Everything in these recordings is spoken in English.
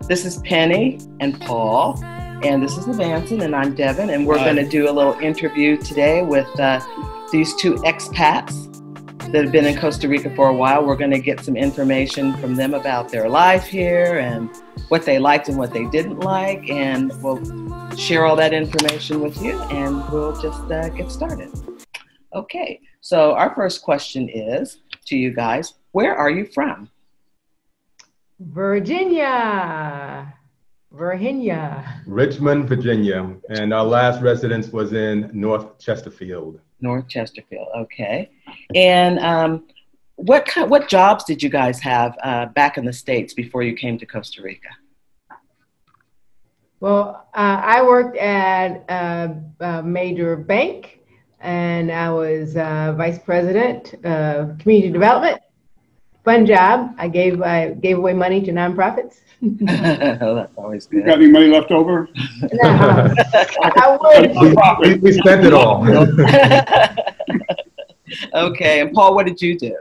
This is Penny and Paul, and this is Levanson, and I'm Devin, and we're going to do a little interview today with these two expats that have been in Costa Rica for a while. We're going to get some information from them about their life here and what they liked and what they didn't like, and we'll share all that information with you, and we'll just get started. Okay, so our first question is to you guys, where are you from? Virginia. Richmond, Virginia. And our last residence was in North Chesterfield. North Chesterfield, okay. And what jobs did you guys have back in the States before you came to Costa Rica? Well, I worked at a major bank, and I was vice president of community development. Fun job. I gave away money to nonprofits. Oh, that's always good. You got any money left over? No, I would. We spent it all. Okay, and Paul, what did you do?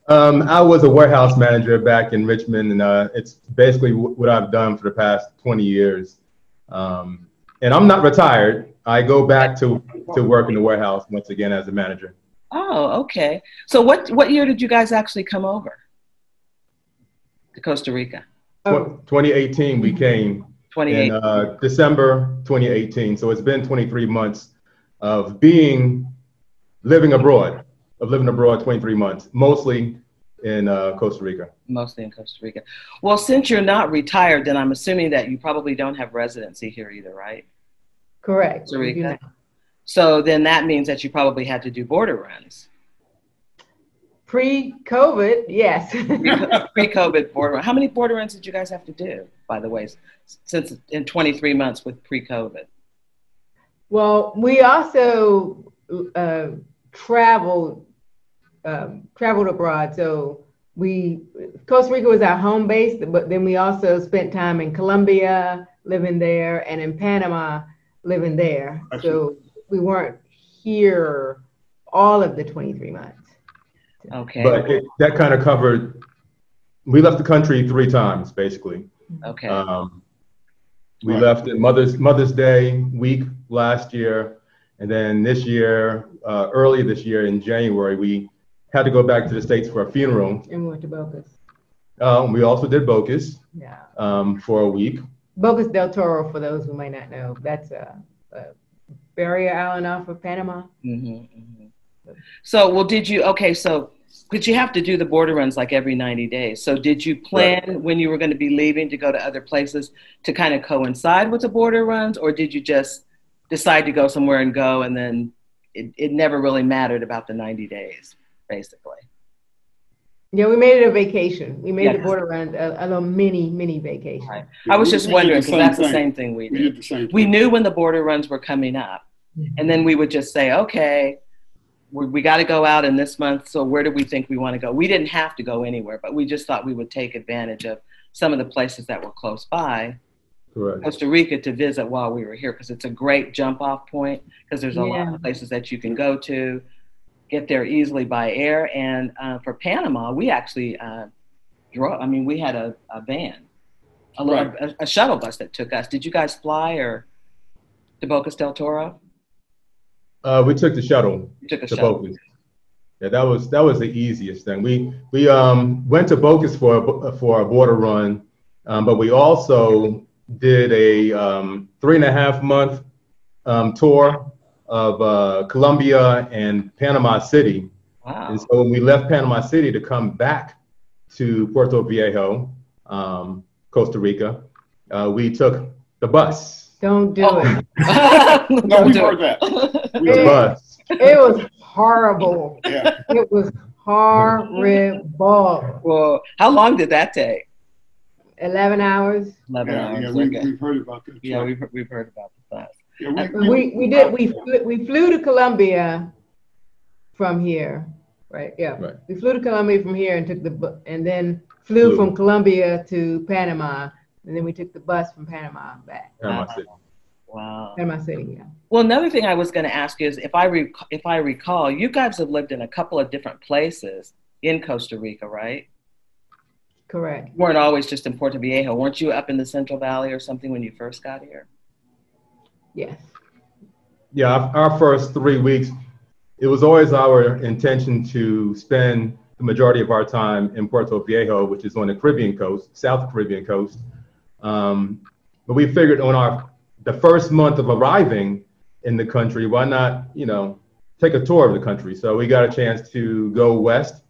I was a warehouse manager back in Richmond, and it's basically what I've done for the past 20 years. And I'm not retired. I go back to work in the warehouse once again as a manager. Oh, okay. So what year did you guys actually come over to Costa Rica? 2018 we came. 2018. In December 2018. So it's been 23 months of living abroad, 23 months, mostly in Costa Rica. Mostly in Costa Rica. Well, since you're not retired, then I'm assuming that you probably don't have residency here either, right? Correct. Costa Rica. So then that means that you probably had to do border runs. Pre-COVID, yes. Pre-COVID border run. How many border runs did you guys have to do, by the way, since in 23 months with pre-COVID? Well, we also traveled abroad. So Costa Rica was our home base, but then we also spent time in Colombia, living there, and in Panama, living there. So we weren't here all of the 23 months. Okay. But that kind of covered, we left the country 3 times, basically. Okay. We left at Mother's Day week last year, and then this year, early this year in January, we had to go back to the States for a funeral. And we went to Bocas. We also did Bocas for a week. Bocas del Toro, for those who might not know, that's a barrier island off of Panama. Mm-hmm, mm-hmm. So, well, but you have to do the border runs like every 90 days. So did you plan when you were going to be leaving to go to other places to kind of coincide with the border runs, or did you just decide to go somewhere and go, and then it never really mattered about the 90 days, basically? Yeah, we made it a vacation. We made the border runs a little mini vacation. Right. I was just wondering, because that's the same thing we did. We knew when the border runs were coming up, and then we would just say, okay, we got to go out in this month, so where do we think we want to go? We didn't have to go anywhere, but we just thought we would take advantage of some of the places that were close by, Costa Rica, to visit while we were here, because it's a great jump-off point, because there's a lot of places that you can go to, get there easily by air. And for Panama, we actually drove. We had a van, a shuttle bus that took us. Did you guys fly or to Bocas del Toro? We took the shuttle. To Bocas. Yeah, that was the easiest thing. We went to Bocas for a border run, but we also did a 3.5 month tour of Colombia and Panama City. Wow. And so when we left Panama City to come back to Puerto Viejo, Costa Rica, we took the bus. Don't do it. No, we heard that. It was horrible. Yeah. It was Horrible. Well, how long did that take? 11 hours. 11 hours. Yeah, Okay. we've heard about this. Yeah, we've heard about the bus. Yeah, we flew to Colombia from here, right? Yeah, Right. We flew to Colombia from here and and then flew from Colombia to Panama, and then we took the bus from Panama back. Panama City. Wow. Panama City, yeah. Well, another thing I was going to ask you is if I recall, you guys have lived in a couple of different places in Costa Rica, right? Correct. You weren't always just in Puerto Viejo. Weren't you up in the Central Valley or something when you first got here? Yes. Yeah, our first 3 weeks, it was always our intention to spend the majority of our time in Puerto Viejo, which is on the Caribbean coast, South Caribbean coast. But we figured on the first month of arriving in the country, why not, take a tour of the country? So we got a chance to go west.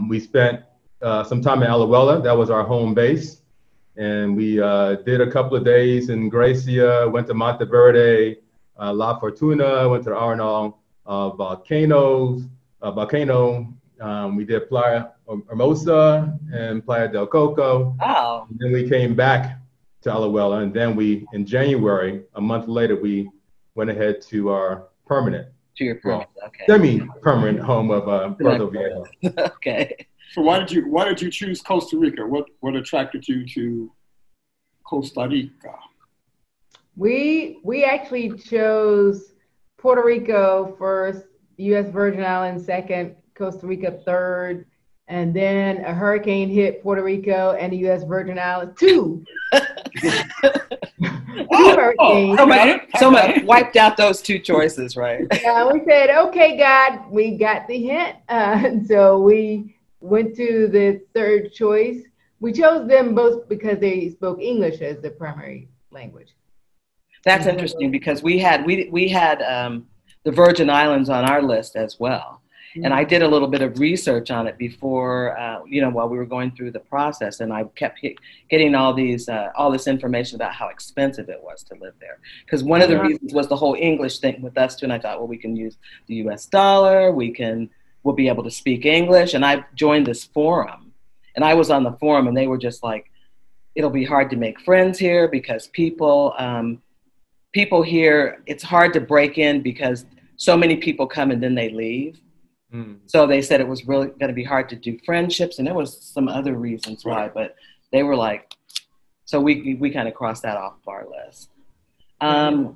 We spent some time in Alajuela. That was our home base. And we did a couple of days in Gracia, went to Monteverde, La Fortuna, went to the Arenal volcano. We did Playa Hermosa and Playa del Coco. Wow. And then we came back to Alajuela, and then in January, a month later, we went ahead to our permanent. To your permanent, okay. Semi-permanent home of Puerto Viejo. Okay. So why did you choose Costa Rica? What attracted you to Costa Rica? We actually chose Puerto Rico first, U.S. Virgin Islands second, Costa Rica third, and then a hurricane hit Puerto Rico and the U.S. Virgin Islands. Two hurricanes. Someone wiped out those two choices, right? Yeah, we said, okay, God, we got the hint. So we went to the third choice. We chose them both because they spoke English as the primary language. That's interesting because we had the Virgin Islands on our list as well. And I did a little bit of research on it before, while we were going through the process, and I kept getting all this information about how expensive it was to live there. Because one of the reasons was the whole English thing with us too, and I thought, well, we can use the U.S. dollar, we'll be able to speak English, and I joined this forum, and I was on the forum, and they were just like, it'll be hard to make friends here because people here, it's hard to break in because so many people come and then they leave. So they said it was really going to be hard to do friendships, and there was some other reasons why, but they were like, so we kind of crossed that off our list.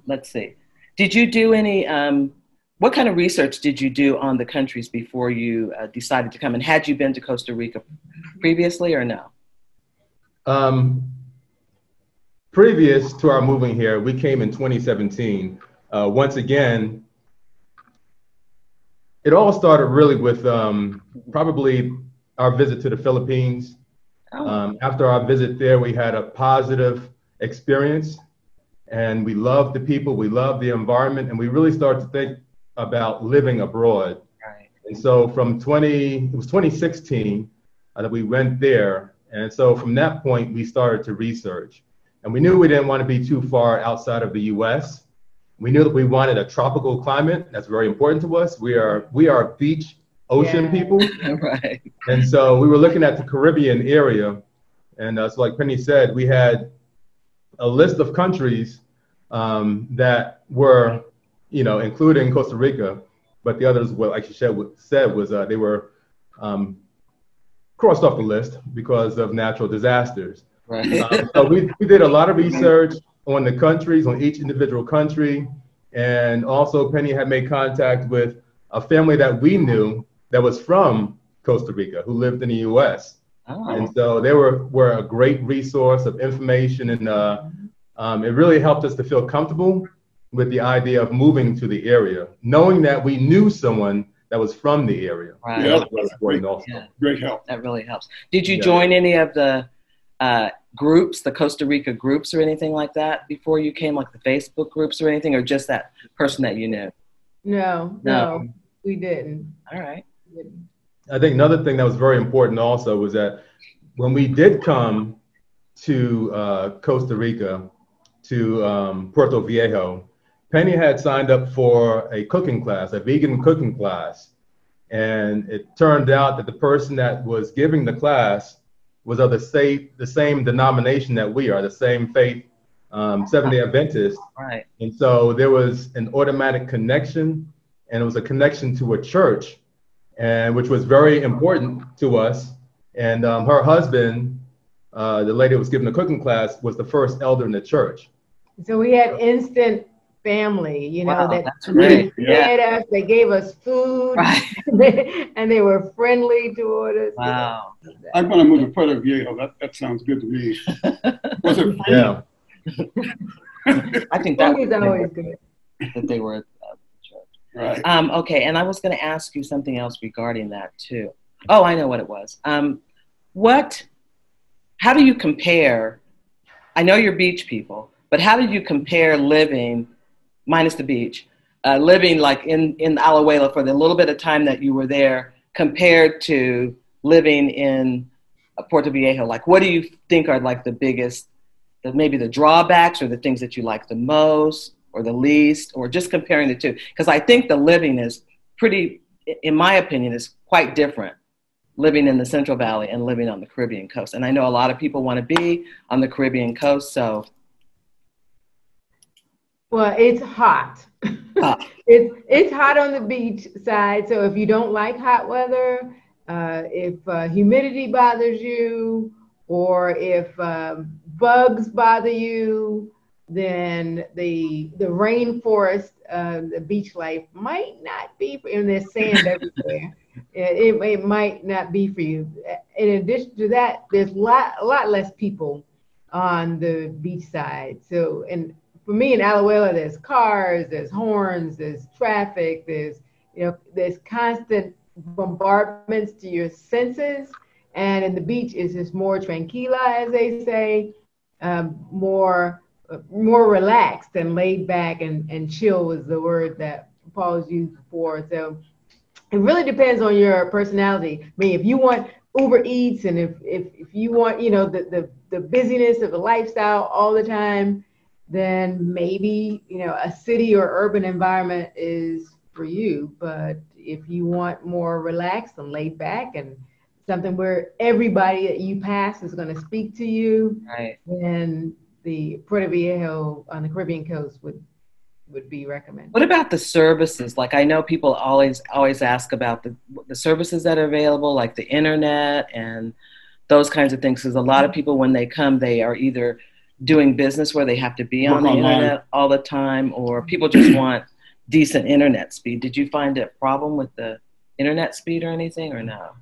Let's see. Did you do any, what kind of research did you do on the countries before you decided to come? And had you been to Costa Rica previously or no? Previous to our moving here, we came in 2017. Once again, it all started really with probably our visit to the Philippines. After our visit there, we had a positive experience, and we loved the people, we loved the environment, and we really started to think about living abroad. Right. And so it was 2016 that we went there. And so from that point, we started to research. And we knew we didn't want to be too far outside of the US. We knew that we wanted a tropical climate. That's very important to us. We are beach, ocean people. Right. And so we were looking at the Caribbean area. And so like Penny said, we had a list of countries that were, including Costa Rica, but the others, like she said, was they were crossed off the list because of natural disasters. Right. So we did a lot of research on the countries, on each individual country. And also Penny had made contact with a family that we knew that was from Costa Rica who lived in the US. Oh. And so they were a great resource of information, and it really helped us to feel comfortable with the idea of moving to the area, knowing that we knew someone that was from the area. Right. Yeah, That was important also. Yeah. Great help. That really helps. Did you join any of the groups, the Costa Rica groups or anything like that before you came, like the Facebook groups or anything, or just that person that you knew? No, we didn't. All right. I think another thing that was very important also was that when we did come to Costa Rica, to Puerto Viejo, Penny had signed up for a cooking class, a vegan cooking class. And it turned out that the person that was giving the class was of the same denomination that we are, the same faith, Seventh-day Adventist. Right. And so there was an automatic connection, and it was a connection to a church, and which was very important to us. And her husband, the lady that was giving the cooking class, was the first elder in the church. So we had instant family, you know, wow, that that's great. fed us, they gave us food, Right. and they were friendly toward us. Wow. I'm going to move to Puerto Viejo. That sounds good to me. Was it free? Yeah. I think that was always good. That they were at the church. Right. Okay, and I was going to ask you something else regarding that too. Oh, I know what it was. How do you compare? I know you're beach people, but how did you compare living, minus the beach, living like in Alajuela for the little bit of time that you were there compared to living in Puerto Viejo? Like, what do you think are like the biggest, maybe the drawbacks or the things that you like the most or the least, or just comparing the two? Because I think the living is pretty, in my opinion, is quite different, living in the Central Valley and living on the Caribbean coast. And I know a lot of people want to be on the Caribbean coast, so. Well, it's hot. It's hot on the beach side. So if you don't like hot weather, if humidity bothers you, or if bugs bother you, then the rainforest, the beach life might not be, and there's sand everywhere. It might not be for you. In addition to that, there's a lot less people on the beach side. So, and for me in Alajuela, there's cars, there's horns, there's traffic, there's constant bombardments to your senses. And in the beach, it's just more tranquila, as they say, more relaxed and laid back, and chill was the word that Paul's used before. So it really depends on your personality. I mean, if you want Uber Eats, and if you want, you know, the busyness of the lifestyle all the time, then maybe, you know, a city or urban environment is for you. But if you want more relaxed and laid back and something where everybody that you pass is going to speak to you, right, then the Puerto Viejo on the Caribbean coast would be recommended. What about the services? Like, I know people always ask about the services that are available, like the internet and those kinds of things. Because a lot of people, when they come, they are either doing business where they have to be on the internet all the time, or people just want decent internet speed. Did you find a problem with the internet speed or anything, or no?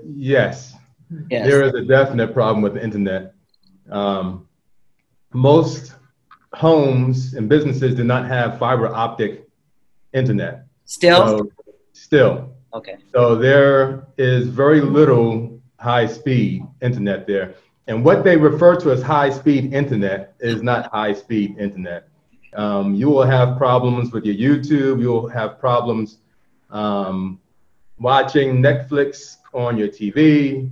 Yes. There is a definite problem with the internet. Most homes and businesses do not have fiber optic internet. Still? Okay. So there is very little high speed internet there. And what they refer to as high speed internet is not high speed internet. You will have problems with your YouTube. You'll have problems watching Netflix on your TV.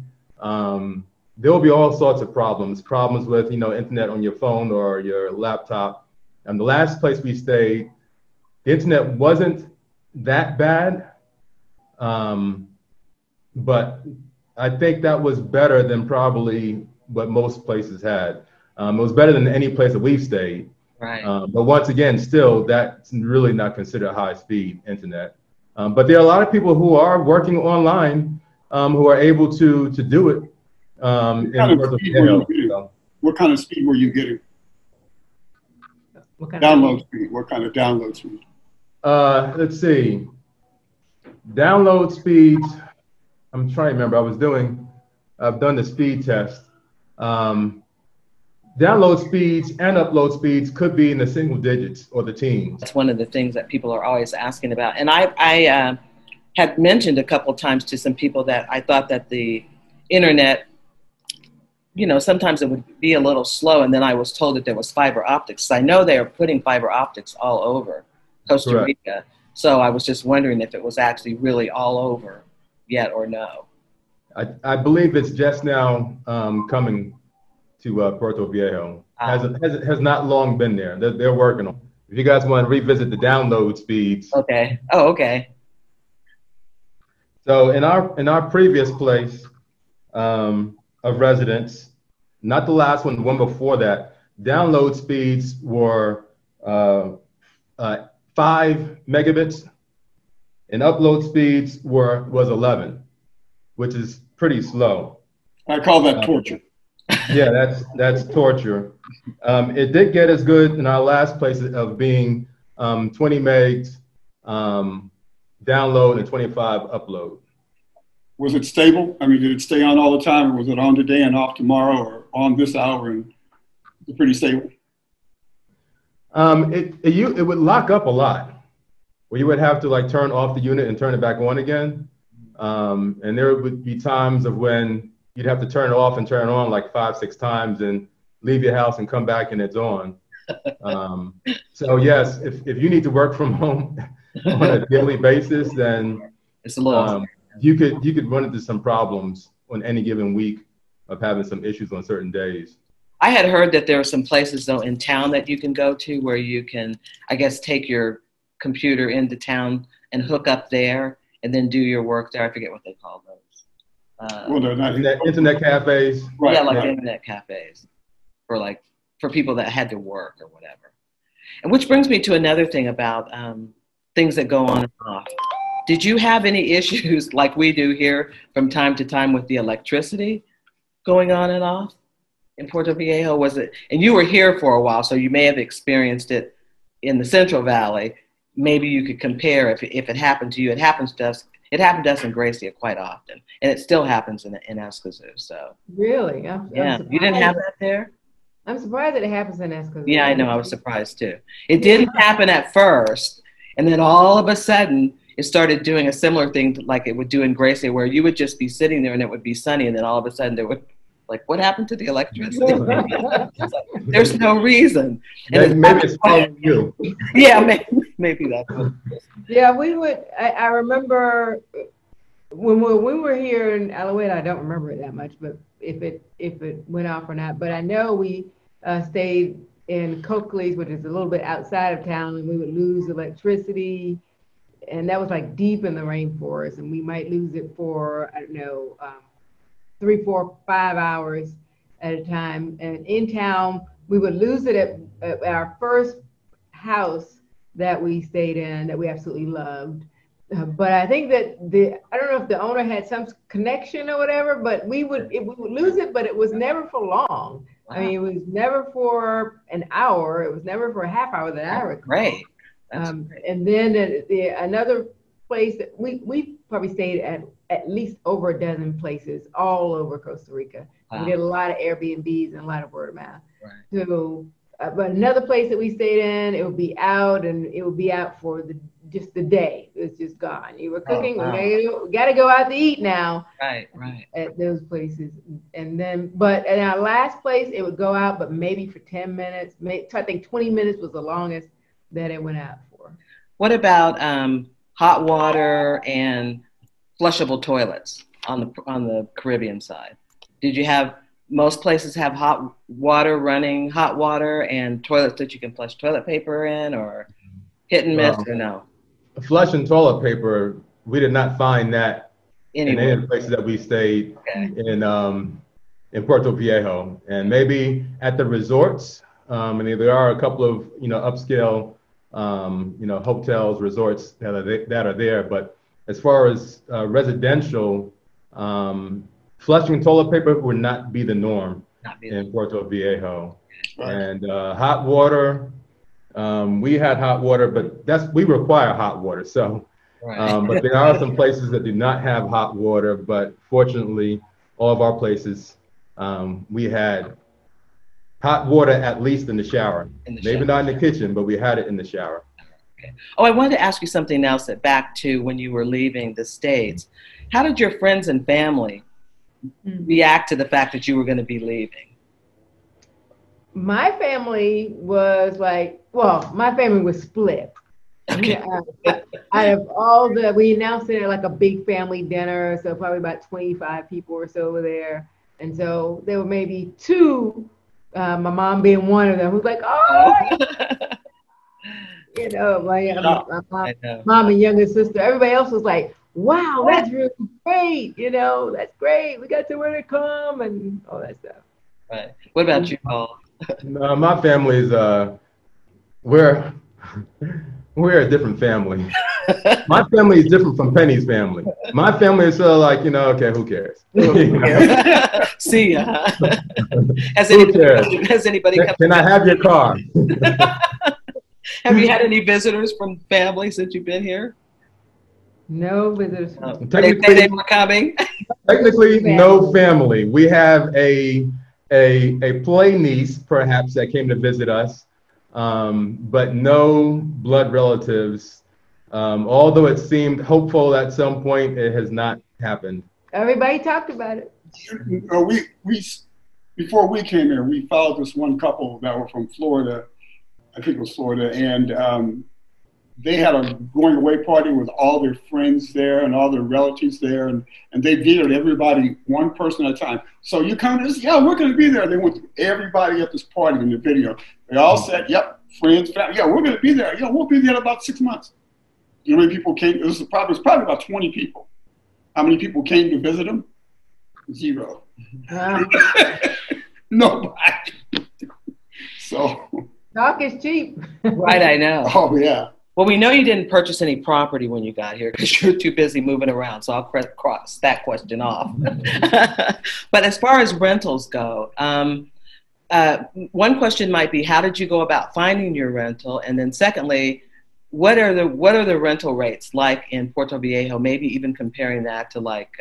There will be all sorts of problems with, you know, internet on your phone or your laptop. And the last place we stayed, the internet wasn't that bad, but I think that was better than probably what most places had. It was better than any place that we've stayed. Right. But once again, still, that's really not considered high-speed internet. But there are a lot of people who are working online who are able to do it. What kind of speed were you getting? What kind of speed? What kind of download speed? Let's see. Download speeds, I'm trying to remember. I've done the speed test. Download speeds and upload speeds could be in the single digits or the teens. That's one of the things that people are always asking about. And I had mentioned a couple of times to some people that I thought that the internet, you know, sometimes it would be a little slow, and then I was told that there was fiber optics. So I know they are putting fiber optics all over Costa Rica. So I was just wondering if it was actually really all over yet or no. I believe it's just now coming to Puerto Viejo. Has not long been there. They're working on it. If you guys want to revisit the download speeds. Okay. Oh, okay. So in our previous place of residence, not the last one, the one before that, download speeds were 5 megabits, and upload speeds was 11, which is pretty slow. I call that torture. Yeah, that's torture. It did get as good in our last place of being 20 megs download and 25 upload. Was it stable? I mean, did it stay on all the time, or was it on today and off tomorrow, or on this hour and pretty stable? It would lock up a lot, where you would have to like turn off the unit and turn it back on again. And there would be times of when you'd have to turn it off and turn it on like 5-6 times and leave your house and come back and it's on. So yes, if you need to work from home on a daily basis, then it's a little you could run into some problems on any given week of having some issues on certain days. I had heard that there are some places though in town that you can go to where you can, I guess, take your computer into town and hook up there and then do your work there. I forget what they call those. Well, they're not internet cafes. Right, yeah, like internet cafes for people that had to work or whatever. And which brings me to another thing about things that go on and off. Did you have any issues like we do here from time to time with the electricity going on and off in Puerto Viejo? Was it, and you were here for a while, so you may have experienced it in the Central Valley. Maybe you could compare if it happened to you. It happens to us. It happened to us in Gracia quite often, and it still happens in Escazú. So really, yeah, you didn't have that there. I'm surprised that it happens in Escazú. Yeah, I know. I was surprised too. It didn't happen at first, and then all of a sudden, it started doing a similar thing like it would do in Gracia, where you would just be sitting there and it would be sunny, and then all of a sudden there would, like, what happened to the electricity? Like, there's no reason. And maybe it's following you. Yeah, maybe that's what it is. Yeah, we would. I remember when we were here in Alouette. I don't remember it that much, but if it went off or not. But I know we stayed in Coakley's, which is a little bit outside of town, and we would lose electricity. And that was like deep in the rainforest, and we might lose it for, I don't know, 3, 4, 5 hours at a time. And in town, we would lose it at our first house that we stayed in that we absolutely loved. But I think that I don't know if the owner had some connection or whatever, but we would lose it, but it was never for long. Wow. I mean, it was never for an hour. It was never for a half hour that I recall. Great. And then another place that we probably stayed at least over a dozen places all over Costa Rica. Wow. We did a lot of Airbnbs and a lot of word of mouth. Right. So, but another place that we stayed in, it would be out, and it would be out for just the day. It was just gone. You were cooking. Oh, wow. We got to go out to eat now. Right. At those places, and then, but at our last place, it would go out, but maybe for 10 minutes. I think 20 minutes was the longest that it went out for. What about hot water and flushable toilets on the Caribbean side? Did you have, most places have hot water and toilets that you can flush toilet paper in, or hit and miss, or no? Flushing toilet paper, we did not find that in any of the places that we stayed in Puerto Viejo, and maybe at the resorts. And there are a couple of upscale hotels, resorts that are there. But as far as residential, flushing toilet paper would not be the norm in Puerto Viejo. Right. And hot water, we had hot water, but we require hot water. So, right. But there are some places that do not have hot water. But fortunately, all of our places, we had hot water, at least in the shower. Maybe not in the kitchen, but we had it in the shower. Okay. Oh, I wanted to ask you something else back to when you were leaving the States. How did your friends and family react to the fact that you were going to be leaving? My family was like, well, my family was split. Okay. Out of all we announced it at like a big family dinner, so probably about 25 people or so were there. And so there were maybe 2, my mom being one of them, who's like, oh, my mom and younger sister. Everybody else was like, wow, that's really great. You know, that's great. We got somewhere to come and all that stuff. Right. What about you, Paul? No, my family's we're we're a different family. My family is different from Penny's family. My family is sort of like, you know, okay, who cares? See ya. Has anybody come? Can I have your car? Have you had any visitors from family since you've been here? No visitors. They were coming. Technically, no family. We have a play niece, perhaps, that came to visit us, but no blood relatives. Although it seemed hopeful at some point, it has not happened. Everybody talked about it. We before we came here, we followed this one couple that were from Florida. I think it was Florida, and they had a going away party with all their friends there and all their relatives there, and they vetoed everybody, one person at a time. So you come to this, yeah, we're going to be there. They went to everybody at this party in the video. They all said, yep, friends, family, yeah, we're going to be there. Yeah, we'll be there in about 6 months. You know how many people came? It was probably about 20 people. How many people came to visit them? 0. Nobody. So. Talk is cheap. Right, I know. Oh, yeah. Well, we know you didn't purchase any property when you got here because you're too busy moving around. So I'll cross that question off. But as far as rentals go, one question might be, how did you go about finding your rental? And then secondly, what are the rental rates like in Puerto Viejo? Maybe even comparing that to like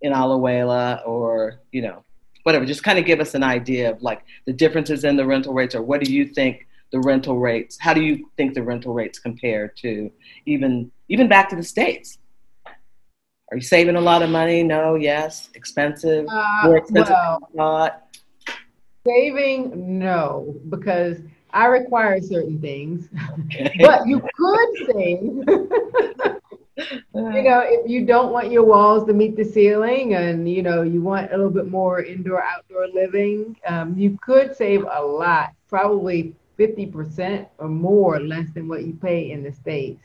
in Alajuela or, you know, whatever. Just kind of give us an idea of like the differences in the rental rates, or what do you think the rental rates, how do you think the rental rates compare to even back to the States? Are you saving a lot of money? No, yes, expensive, more expensive than you thought? Saving, no, because I require certain things, okay. But you could save. You know, if you don't want your walls to meet the ceiling and, you know, you want a little bit more indoor, outdoor living, you could save a lot, probably 50% or more less than what you pay in the States.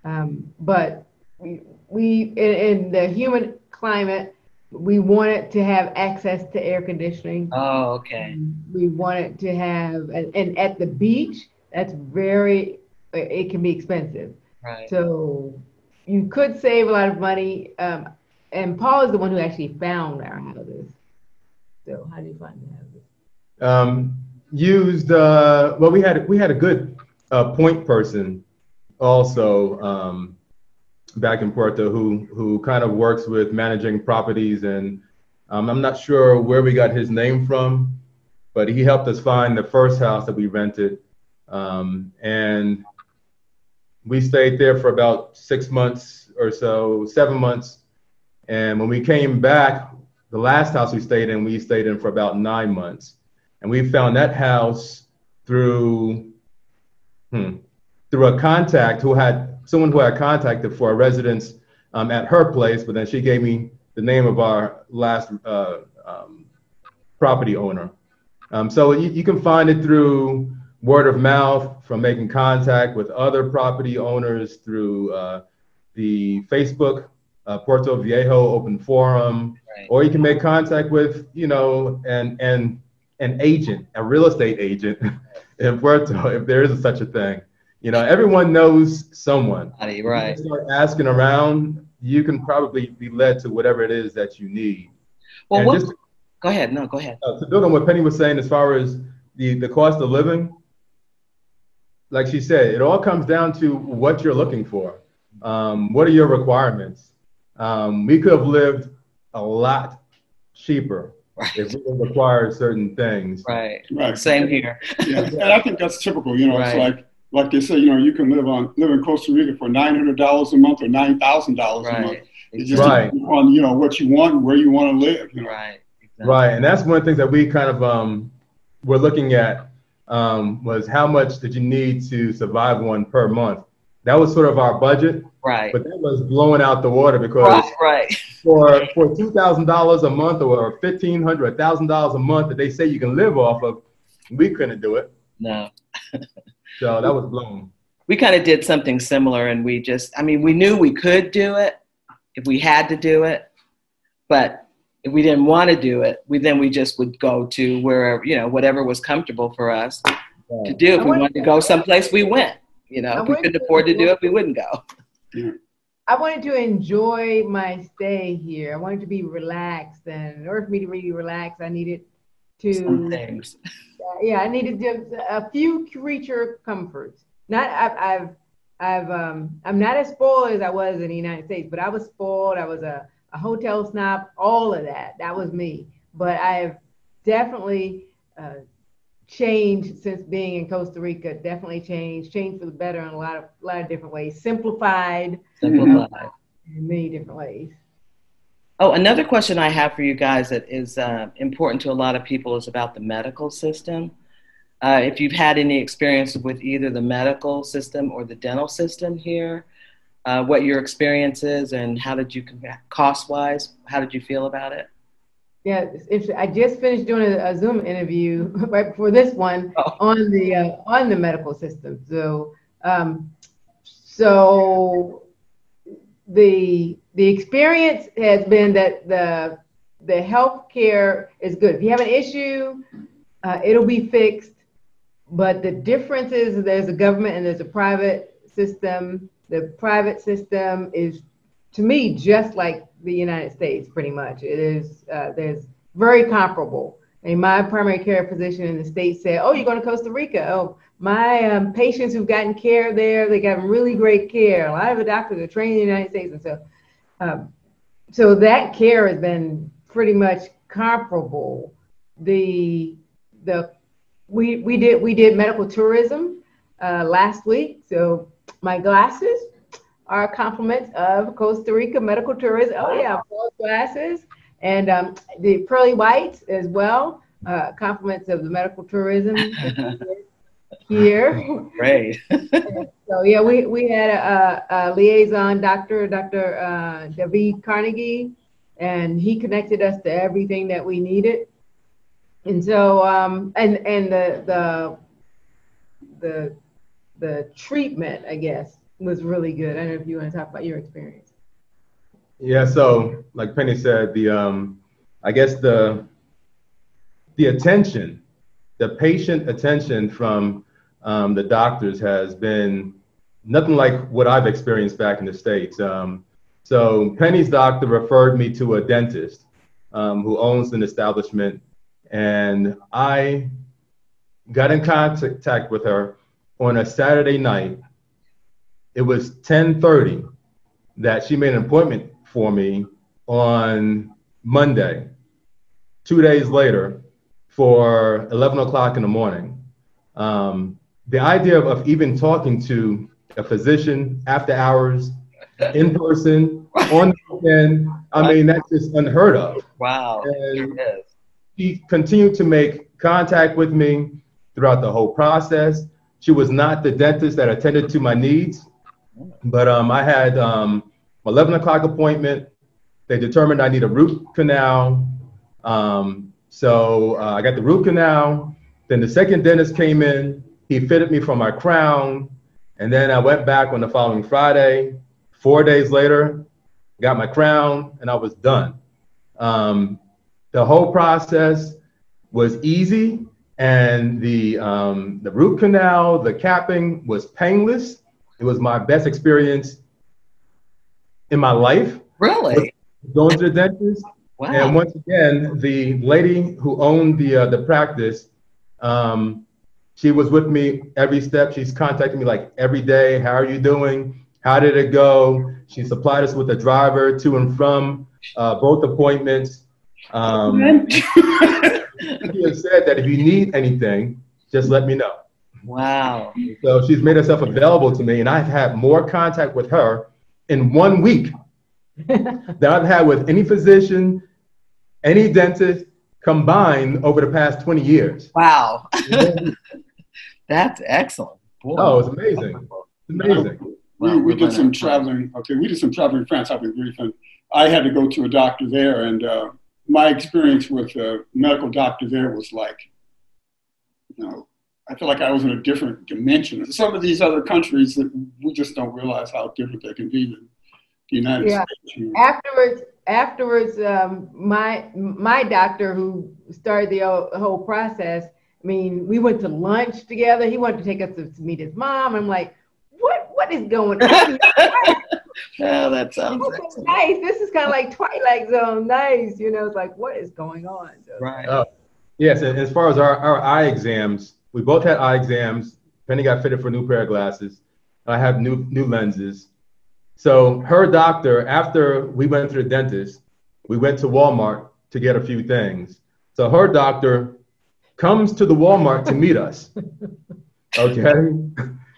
But we in the humid climate, we wanted to have access to air conditioning. Oh, okay. We wanted to have, and at the beach, that's it can be expensive. Right. So you could save a lot of money. And Paul is the one who actually found our houses. So how do you find the houses? Well, we had a good point person also back in Puerto who kind of works with managing properties, and I'm not sure where we got his name from, but he helped us find the first house that we rented, and we stayed there for about 6 months or so, 7 months, and when we came back, the last house we stayed in for about 9 months. And we found that house through a contact someone who had contacted for a residence at her place, but then she gave me the name of our last property owner. So you can find it through word of mouth, from making contact with other property owners through the Facebook Puerto Viejo Open Forum, right. Or you can make contact with, you know, an agent, a real estate agent in Puerto, if there is such a thing. You know, everyone knows someone. Right. If you start asking around, you can probably be led to whatever it is that you need. Well, go ahead. No, go ahead. To build on what Penny was saying as far as the cost of living, like she said, it all comes down to what you're looking for. What are your requirements? We could have lived a lot cheaper. Right. If we require certain things. Right. Same here. Yeah. And I think that's typical. You know, right. It's like they say, you know, you can live in Costa Rica for $900 a month or $9,000 a month. It just depends on, you know, what you want and where you want to live. You know? Right. Exactly. Right. And that's one of the things that we kind of were looking at was how much did you need to survive on per month? That was sort of our budget. Right. But that was blowing out the water because for $2,000 a month or $1,500, $1,000 a month that they say you can live off of, we couldn't do it. No. So that was blown. we kind of did something similar, and we just, I mean, we knew we could do it if we had to do it, but if we didn't want to do it, we just would go to wherever, you know, whatever was comfortable for us to do. If we wanted to go someplace, we went. You know, if we couldn't afford to do it, we wouldn't go. Yeah. I wanted to enjoy my stay here. I wanted to be relaxed, and in order for me to really relax, I needed to. Some things. Yeah, I needed just a few creature comforts. I'm not as spoiled as I was in the United States, but I was spoiled. I was a hotel snob, all of that. That was me. But I've definitely changed since being in Costa Rica. Definitely changed for the better in a lot of different ways. Simplified in many different ways. Oh, another question I have for you guys that is important to a lot of people is about the medical system. If you've had any experience with either the medical system or the dental system here, what your experience is, and how did you, cost-wise, how did you feel about it? Yeah, I just finished doing a Zoom interview right before this one on the medical system. So, the experience has been that the healthcare is good. If you have an issue, it'll be fixed. But the difference is there's a government and there's a private system. The private system is, to me, just like the United States, pretty much. It is, there's very comparable. And my primary care physician in the States said, "Oh, you're going to Costa Rica? Oh, my patients who've gotten care there, they got really great care. A lot of the doctors are trained in the United States." And so, so that care has been pretty much comparable. We did medical tourism last week. So my glasses are compliments of Costa Rica medical tourism. Oh yeah, false glasses, and the pearly whites as well. Compliments of the medical tourism here. Great. So yeah, we had a liaison doctor, Dr. David Carnegie, and he connected us to everything that we needed. And so and the treatment, I guess, was really good. I don't know if you want to talk about your experience. Yeah, so like Penny said, I guess the attention, the patient attention from the doctors has been nothing like what I've experienced back in the States. So Penny's doctor referred me to a dentist who owns an establishment, and I got in contact with her on a Saturday night. It was 10:30 that she made an appointment for me on Monday, 2 days later, for 11 o'clock in the morning. The idea of even talking to a physician after hours, in person, on the weekend, I mean, that's just unheard of. Wow. And she continued to make contact with me throughout the whole process. She was not the dentist that attended to my needs, but I had 11 o'clock appointment. They determined I need a root canal. So I got the root canal. Then the second dentist came in. He fitted me for my crown. And then I went back on the following Friday. 4 days later, got my crown, and I was done. The whole process was easy, and the root canal, the capping was painless. It was my best experience in my life. Really? Going to the dentist. Wow. And once again, the lady who owned the practice, she was with me every step. She's contacting me like every day. How are you doing? How did it go? She supplied us with a driver to and from both appointments. She has said that if you need anything, just let me know. Wow. So she's made herself available to me, and I've had more contact with her in 1 week than I've had with any physician, any dentist combined over the past 20 years. Wow. That's excellent. Boy. Oh, it's amazing. It's amazing. We did some traveling. Okay, we did some traveling in France. I'll be brief. And I had to go to a doctor there, and my experience with a medical doctor there was like, you know, I feel like I was in a different dimension. Some of these other countries that we just don't realize how different they can be than the United States. You know. Afterwards, my doctor who started the whole process, I mean, we went to lunch together. He wanted to take us to meet his mom. I'm like, what is going on? Oh, that sounds nice. This is kind of like Twilight Zone. Nice. You know, it's like, what is going on? So, right. Yes, and as far as our eye exams, we both had eye exams. Penny got fitted for a new pair of glasses. I have new lenses. So her doctor, after we went to the dentist, we went to Walmart to get a few things. So her doctor comes to the Walmart to meet us. Okay?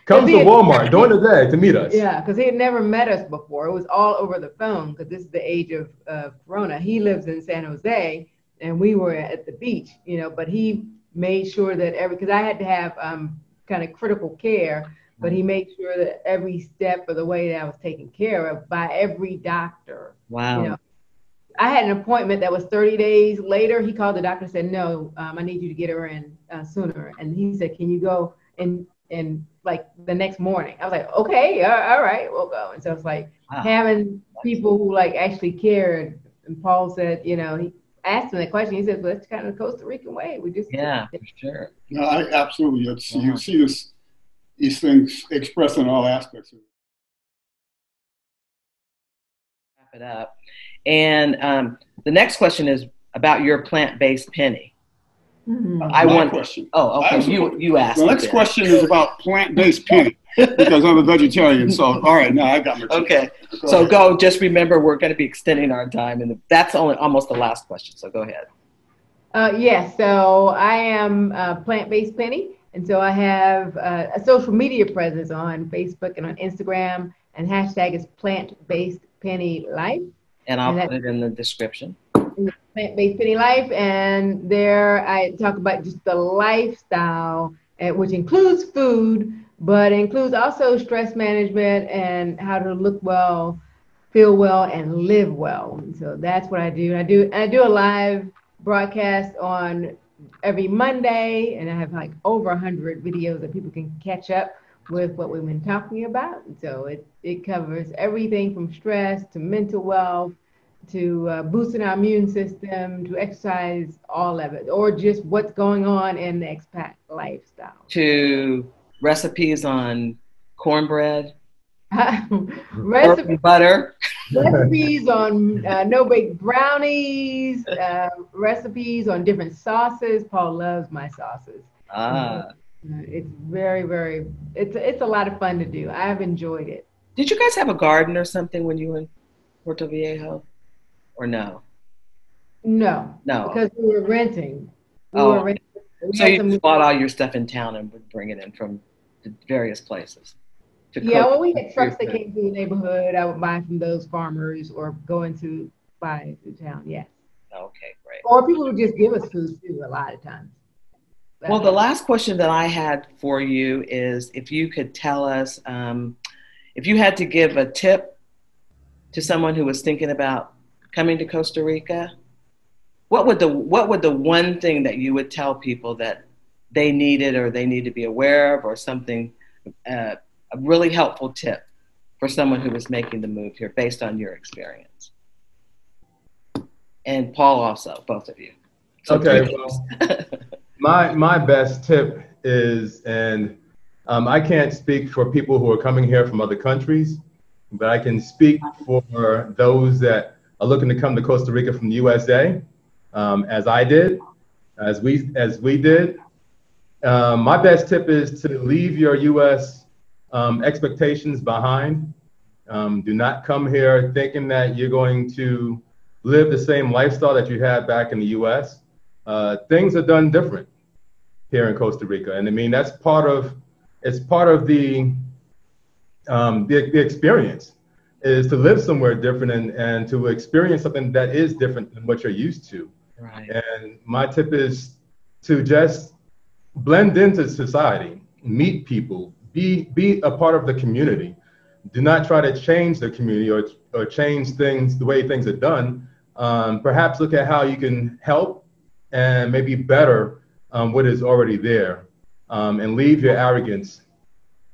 Comes to Walmart during the day to meet us. Yeah, because he had never met us before. It was all over the phone because this is the age of Corona. He lives in San Jose, and we were at the beach, you know, but he made sure that because I had to have kind of critical care, but he made sure that every step of the way that I was taken care of by every doctor. Wow. You know, I had an appointment that was 30 days later. He called the doctor and said, no, I need you to get her in sooner. And he said, can you go and like the next morning? I was like, okay, all right, we'll go. And so it's like having people who like actually cared. And Paul said, you know, he asked him that question. He said, well, that's kind of the Costa Rican way. We just for sure. No, I absolutely. You see these things expressed in all aspects of it. Wrap it up. And the next question is about your plant-based penny. My question. Oh, okay. You asked. The next question is about plant-based penny because I'm a vegetarian. So, all right, now I got my question. Okay. So go. Just remember, we're going to be extending our time, and that's almost the last question. So go ahead. Yes. So I am plant-based penny, and so I have a social media presence on Facebook and on Instagram, and hashtag is plant-based penny life. And I'll put it in the description. Plant-based penny life, and there I talk about just the lifestyle, which includes food, but includes also stress management and how to look well, feel well, and live well. And so that's what I do. I do a live broadcast on every Monday, and I have like over 100 videos that people can catch up with what we've been talking about. And so it covers everything from stress to mental wealth, to boosting our immune system, to exercise, all of it, or just what's going on in the expat lifestyle. To recipes on cornbread, butter, recipes on no-bake brownies, recipes on different sauces. Paul loves my sauces. It's very, very, it's a lot of fun to do. I've enjoyed it. Did you guys have a garden or something when you were in Puerto Viejo? Or no? No. Because we were renting. So you just bought all your stuff in town and would bring it in from the various places? Well, we had trucks that came through the neighborhood. I would buy from those farmers or go into buy through town, yes. Okay, great. Or people would just give us food too a lot of times. Well, the last question that I had for you is if you could tell us, if you had to give a tip to someone who was thinking about coming to Costa Rica, what would the one thing that you would tell people that they needed or they need to be aware of, or something, a really helpful tip for someone who was making the move here based on your experience? And Paul also, both of you. So okay, well, my best tip is, and I can't speak for people who are coming here from other countries, but I can speak for those that are looking to come to Costa Rica from the USA, as I did, as we did. My best tip is to leave your US expectations behind. Do not come here thinking that you're going to live the same lifestyle that you had back in the US. Things are done different here in Costa Rica, and I mean that's part of the experience, is to live somewhere different and to experience something that is different than what you're used to. Right. And my tip is to just blend into society, meet people, be a part of the community. Do not try to change the community or change things, the way things are done. Perhaps look at how you can help and maybe better what is already there. and leave your arrogance,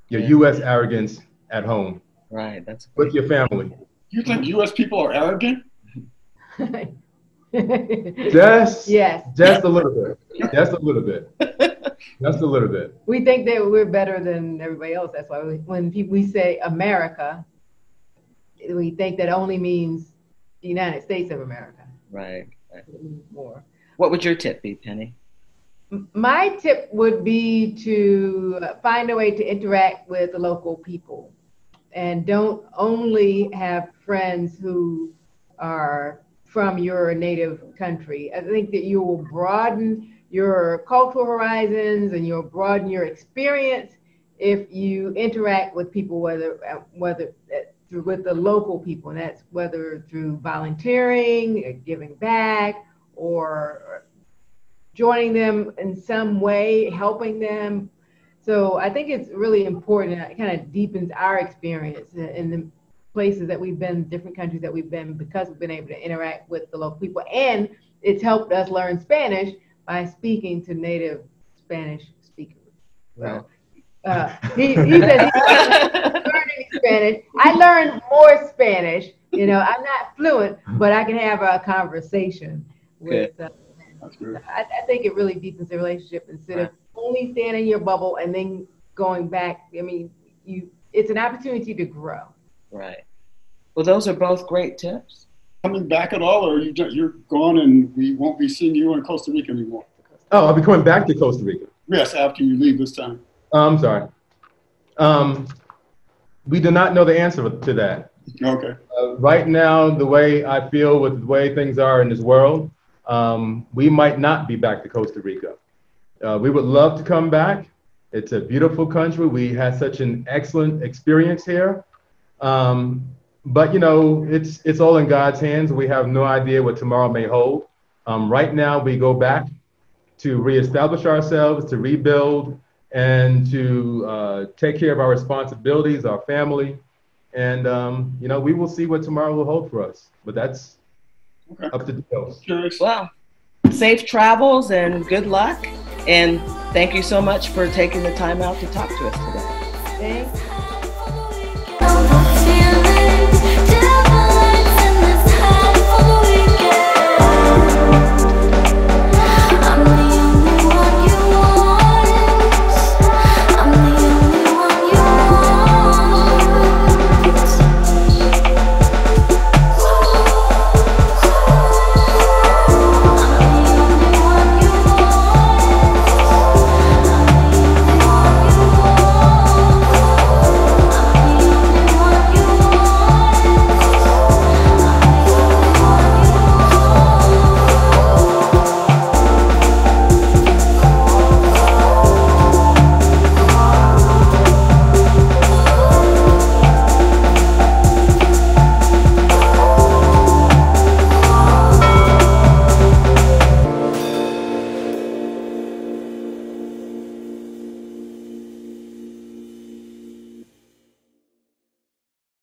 your U.S. arrogance at home. Right, that's with your family. You think U.S. people are arrogant? Just a little bit. Just a little bit. Just a little bit. We think that we're better than everybody else. That's why when we say America, we think that only means the United States of America. Right. More. What would your tip be, Penny? My tip would be to find a way to interact with the local people, and don't only have friends who are from your native country. I think that you will broaden your cultural horizons and you'll broaden your experience if you interact with people, whether with the local people, and that's whether through volunteering, or giving back, or joining them in some way, helping them. So I think it's really important. It kind of deepens our experience in the places that we've been, different countries that we've been, because we've been able to interact with the local people. And it's helped us learn Spanish by speaking to native Spanish speakers. Right. So he said he's learning Spanish. I learned more Spanish. You know, I'm not fluent, but I can have a conversation with I think it really deepens the relationship instead of only staying in your bubble and then going back. I mean, it's an opportunity to grow. Right. Well, those are both great tips. Coming back at all, or you're gone and we won't be seeing you in Costa Rica anymore? Oh, I'll be coming back to Costa Rica. Yes, after you leave this time. I'm sorry. We do not know the answer to that. Okay. Right now, the way I feel with the way things are in this world, we might not be back to Costa Rica. We would love to come back. It's a beautiful country. We had such an excellent experience here. But, you know, it's all in God's hands. We have no idea what tomorrow may hold. Right now, we go back to reestablish ourselves, to rebuild, and to take care of our responsibilities, our family. And, you know, we will see what tomorrow will hold for us. But that's up to the Well, safe travels and good luck. And thank you so much for taking the time out to talk to us today. Thanks.